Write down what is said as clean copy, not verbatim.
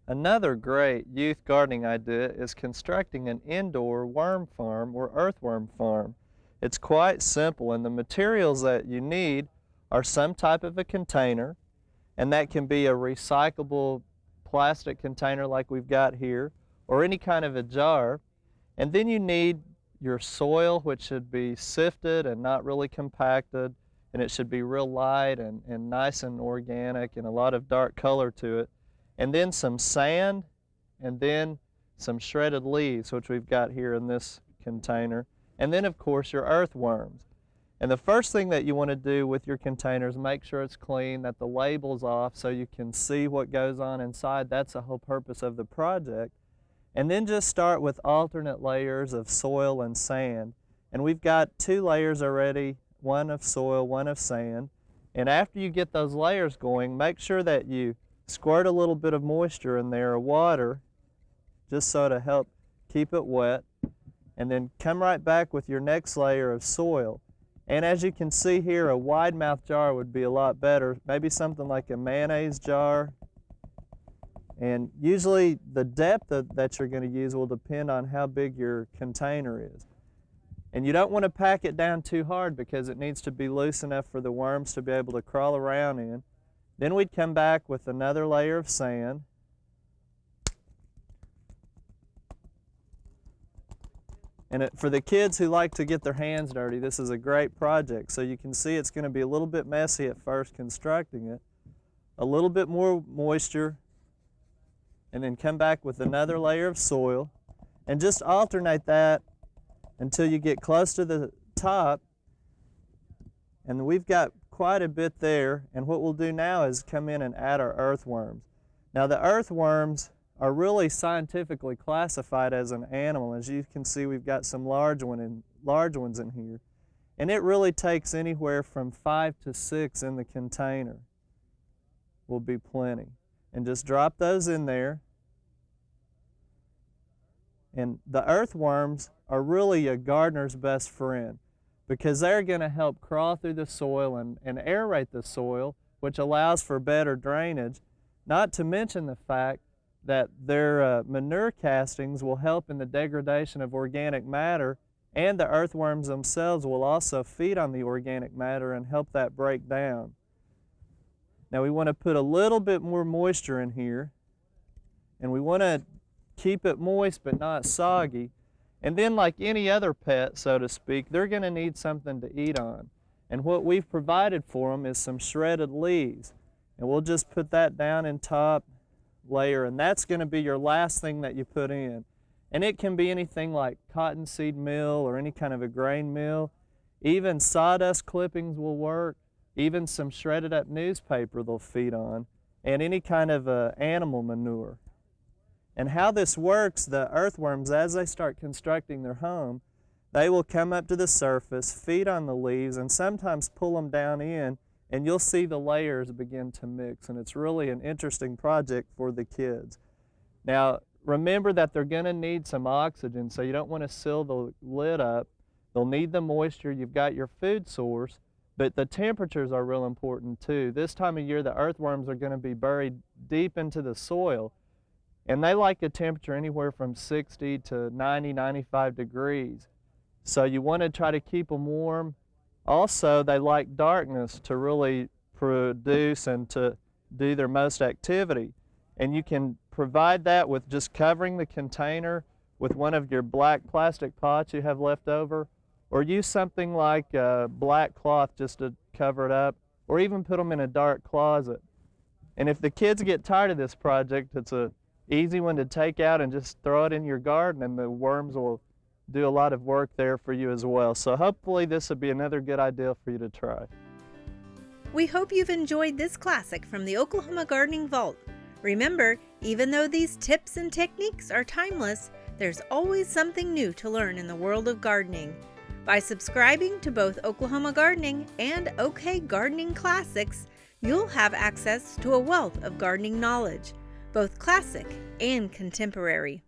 Another great youth gardening idea is constructing an indoor worm farm or earthworm farm. It's quite simple, and the materials that you need are some type of a container, and that can be a recyclable plastic container like we've got here, or any kind of a jar. And then you need your soil, which should be sifted and not really compacted, and it should be real light and nice and organic and a lot of dark color to it. And then some sand, and then some shredded leaves, which we've got here in this container. And then, of course, your earthworms. And the first thing that you want to do with your containers, make sure it's clean, that the label's off so you can see what goes on inside. That's the whole purpose of the project. And then just start with alternate layers of soil and sand. And we've got 2 layers already, one of soil, one of sand. And after you get those layers going, make sure that you squirt a little bit of moisture in there, or water, just so to help keep it wet. And then come right back with your next layer of soil. And as you can see here, a wide mouth jar would be a lot better, maybe something like a mayonnaise jar. And usually the depth that you're going to use will depend on how big your container is. And you don't want to pack it down too hard because it needs to be loose enough for the worms to be able to crawl around in. Then we'd come back with another layer of sand. And for the kids who like to get their hands dirty, this is a great project. So you can see it's going to be a little bit messy at first constructing it. A little bit more moisture, and then come back with another layer of soil, and just alternate that until you get close to the top. And we've got quite a bit there, and what we'll do now is come in and add our earthworms. Now the earthworms are really scientifically classified as an animal. As you can see, we've got some large ones in here, and it really takes anywhere from 5 to 6 in the container will be plenty. And just drop those in there. And the earthworms are really a gardener's best friend, because they're going to help crawl through the soil and aerate the soil, which allows for better drainage, not to mention the fact that their manure castings will help in the degradation of organic matter, and the earthworms themselves will also feed on the organic matter and help that break down. Now we want to put a little bit more moisture in here, and we want to keep it moist but not soggy. And then, like any other pet, so to speak, they're going to need something to eat on. And what we've provided for them is some shredded leaves. And we'll just put that down in top layer, and that's going to be your last thing that you put in. And it can be anything like cottonseed meal or any kind of a grain meal. Even sawdust clippings will work. Even some shredded up newspaper they'll feed on. And any kind of animal manure. And how this works, the earthworms, as they start constructing their home, they will come up to the surface, feed on the leaves, and sometimes pull them down in, and you'll see the layers begin to mix. And it's really an interesting project for the kids. Now, remember that they're going to need some oxygen, so you don't want to seal the lid up. They'll need the moisture. You've got your food source, but the temperatures are real important too. This time of year, the earthworms are going to be buried deep into the soil. And they like a temperature anywhere from 60 to 90, 95 degrees. So you want to try to keep them warm. Also, they like darkness to really produce and to do their most activity. And you can provide that with just covering the container with one of your black plastic pots you have left over, or use something like black cloth just to cover it up, or even put them in a dark closet. And if the kids get tired of this project, it's a easy one to take out and just throw it in your garden, and the worms will do a lot of work there for you as well. So hopefully this will be another good idea for you to try. We hope you've enjoyed this classic from the Oklahoma Gardening Vault. Remember, even though these tips and techniques are timeless, there's always something new to learn in the world of gardening. By subscribing to both Oklahoma Gardening and OK Gardening Classics, you'll have access to a wealth of gardening knowledge, both classic and contemporary.